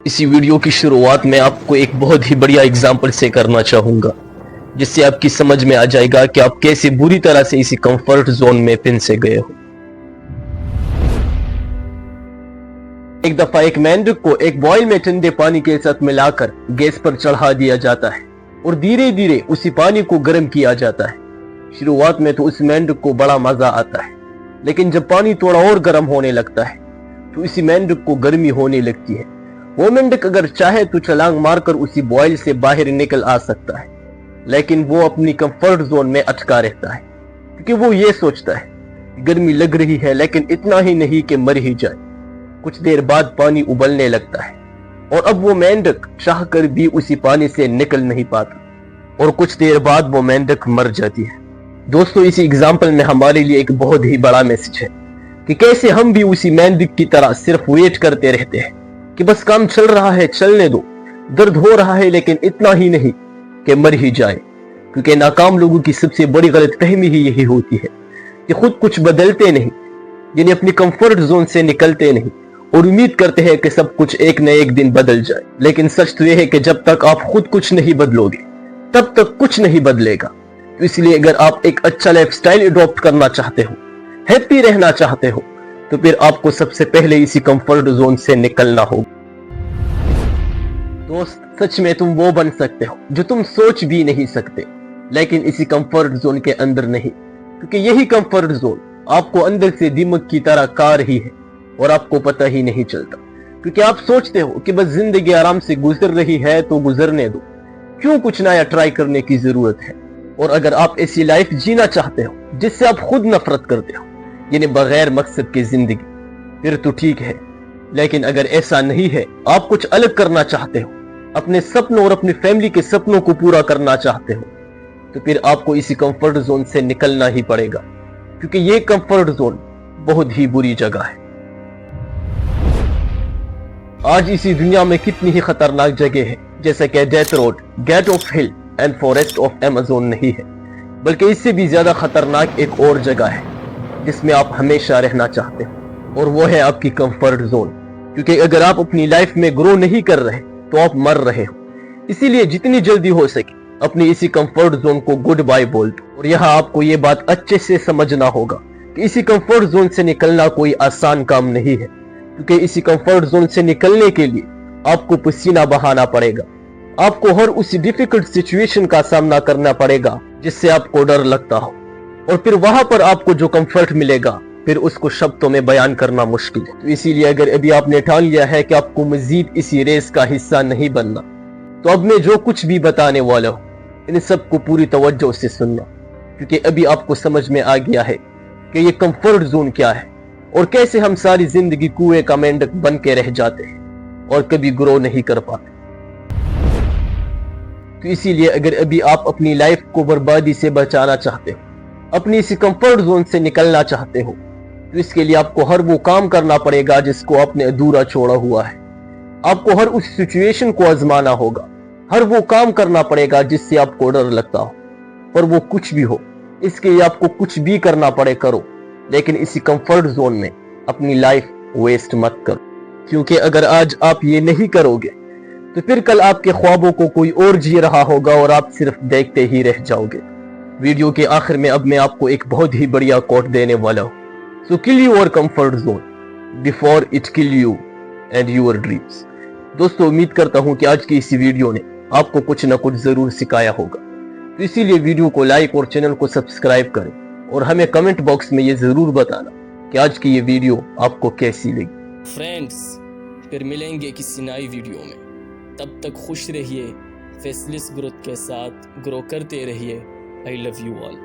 اسی ویڈیو کی شروعات میں آپ کو ایک بہت ہی بڑیا اگزامپل سے کرنا چاہوں گا جس سے آپ کی سمجھ میں آ جائے گا کہ آپ کیسے بری طرح سے اسی کمفرٹ زون میں پھنسے گئے ہو۔ ایک دفعہ ایک مینڈک کو ایک بوائل میں ٹھنڈے پانی کے ساتھ ملا کر گیس پر چڑھا دیا جاتا ہے اور دھیرے دھیرے اسی پانی کو گرم کیا جاتا ہے۔ شروعات میں تو اس مینڈک کو بڑا مزہ آتا ہے، لیکن جب پانی تھوڑا اور گرم ہونے لگتا ہے تو اسی مینڈک کو گرمی ہونے لگتی ہے۔ وہ مینڈک اگر چاہے تو چھلانگ مار کر اسی بوائل سے باہر نکل آ سکتا ہے، لیکن وہ اپنی کمفرٹ زون میں اٹکا رہتا ہے کیونکہ وہ یہ سوچتا ہے گرمی لگ رہی ہے لیکن اتنا ہی نہیں کہ مر ہی جائے۔ کچھ دیر بعد پانی ابلنے لگتا ہے اور اب وہ مینڈک چاہ کر بھی اسی پانی سے نکل نہیں پاتا اور کچھ دیر بعد وہ مینڈک مر جاتی ہے۔ دوستو، اسی اگزامپل میں ہمارے لیے ایک بہت ہی بڑا میسج ہے کہ کیسے ہم بھی اسی مینڈک کی طرح صرف ویٹ کرتے رہتے ہیں کہ بس کام چل رہا ہے، چلنے دو، درد ہو رہا ہے لیکن اتنا ہی نہیں کہ مر ہی جائے۔ کیونکہ ناکام لوگوں کی سب سے بڑی غلط فہمی ہی یہی ہوتی ہے کہ خود کچھ بدلتے نہیں، یعنی اپنی کمفرٹ زون سے نکلتے نہیں اور امید کرتے ہیں کہ سب کچھ ایک نہ ایک دن بدل جائے۔ لیکن سچ تو یہ ہے کہ جب تک آپ خود کچھ نہیں بدلو گے تب تک کچھ نہیں بدلے گا۔ تو اس لیے اگر آپ ایک اچھا لائف سٹائل اڈاپٹ کرنا چاہتے ہو، ہیپی رہنا چاہتے ہو، تو پھر آپ کو سب سے پہلے اسی کمفرٹ زون سے نکلنا ہوگا۔ دوست، سچ میں تم وہ بن سکتے ہو جو تم سوچ بھی نہیں سکتے، لیکن اسی کمفرٹ زون کے اندر نہیں، کیونکہ یہی کمفرٹ زون آپ کو اندر سے دیمک کی طرح کھا رہی ہے اور آپ کو پتہ ہی نہیں چلتا، کیونکہ آپ سوچتے ہو کہ بس زندگی آرام سے گزر رہی ہے تو گزرنے دو، کیوں کچھ نیا ٹرائی کرنے کی ضرورت ہے۔ اور اگر آپ ایسی لائف جینا چاہتے ہو جس سے آپ خود نفرت کرتے ہو، یعنی بغیر مقصد کی زندگی، پھر تو ٹھیک ہے۔ لیکن اگر ایسا نہیں ہے، آپ کچھ الگ کرنا چاہتے ہو، اپنے سپنوں اور اپنی فیملی کے سپنوں کو پورا کرنا چاہتے ہو، تو پھر آپ کو اسی کمفرٹ زون سے نکلنا ہی پڑے گا، کیونکہ یہ کمفرٹ زون بہت ہی بری جگہ ہے۔ آج اسی دنیا میں کتنی ہی خطرناک جگہ ہے، جیسا کہ ڈیتھ روڈ، گیٹ آف ہل اینڈ فارسٹ آف ایمیزون نہیں ہے، بلکہ اس سے بھی زیادہ خطرناک ایک اور جگہ ہے جس میں آپ ہمیشہ رہنا چاہتے ہو، اور وہ ہے آپ کی کمفرٹ زون۔ کیونکہ اگر آپ اپنی لائف میں گرو نہیں کر رہے تو آپ مر رہے ہو۔ اسی لیے جتنی جلدی ہو سکے اپنی اسی کمفرٹ زون کو گڈ بائی بول دو۔ اور یہاں آپ کو یہ بات اچھے سے سمجھنا ہوگا کہ اسی کمفرٹ زون سے نکلنا کوئی آسان کام نہیں ہے، کیونکہ اسی کمفرٹ زون سے نکلنے کے لیے آپ کو پسینہ بہانا پڑے گا، آپ کو ہر اسی ڈیفیکلٹ سچویشن کا سامنا کرنا پڑے گا جس سے آپ کو ڈر لگتا ہو، اور پھر وہاں پر آپ کو جو کمفرٹ ملے گا پھر اس کو شبدوں میں بیان کرنا مشکل ہے۔ تو اسی لیے اگر ابھی آپ نے ٹھان لیا ہے کہ آپ کو مزید اسی ریس کا حصہ نہیں بننا، تو اب میں جو کچھ بھی بتانے والا ہوں ان سب کو پوری توجہ سے سننا، کیونکہ ابھی آپ کو سمجھ میں آ گیا ہے کہ یہ کمفرٹ زون کیا ہے اور کیسے ہم ساری زندگی کنویں کا مینڈک بن کے رہ جاتے ہیں اور کبھی گرو نہیں کر پاتے۔ تو اسی لیے اگر ابھی آپ اپنی لائف کو بربادی سے بچانا چاہتے ہو، اپنی اسی کمفرٹ زون سے نکلنا چاہتے ہو، تو اس کے لیے آپ کو ہر وہ کام کرنا پڑے گا جس کو آپ نے ادھورا چھوڑا ہوا ہے۔ آپ کو ہر اس سچویشن کو آزمانا ہوگا، ہر وہ کام کرنا پڑے گا جس سے آپ کو ڈر لگتا ہو، اور وہ کچھ بھی ہو، اس کے لیے آپ کو کچھ بھی کرنا پڑے کرو، لیکن اسی کمفرٹ زون میں اپنی لائف ویسٹ مت کرو۔ کیونکہ اگر آج آپ یہ نہیں کرو گے تو پھر کل آپ کے خوابوں کو کوئی اور جی رہا ہوگا اور آپ صرف دیکھتے ہی رہ جاؤ گے۔ ویڈیو کے آخر میں اب میں آپ کو ایک بہت ہی بڑیا کوٹ دینے والا ہوں۔ So kill your comfort zone before it kill you and your dreams۔ دوستو، امید کرتا ہوں کہ آج کی اسی ویڈیو نے آپ کو کچھ نہ کچھ ضرور سکھایا ہوگا، تو اسی لیے ویڈیو کو لائک اور چینل کو سبسکرائب کریں، اور ہمیں کمنٹ باکس میں یہ ضرور بتانا کہ آج کی یہ ویڈیو آپ کو کیسی لگی۔ فرینڈز، پھر ملیں گے کسی نئی ویڈیو میں، تب تک خوش رہیے، فیسلیس گروتھ کے ساتھ گرو کرتے رہیے۔ I love you all۔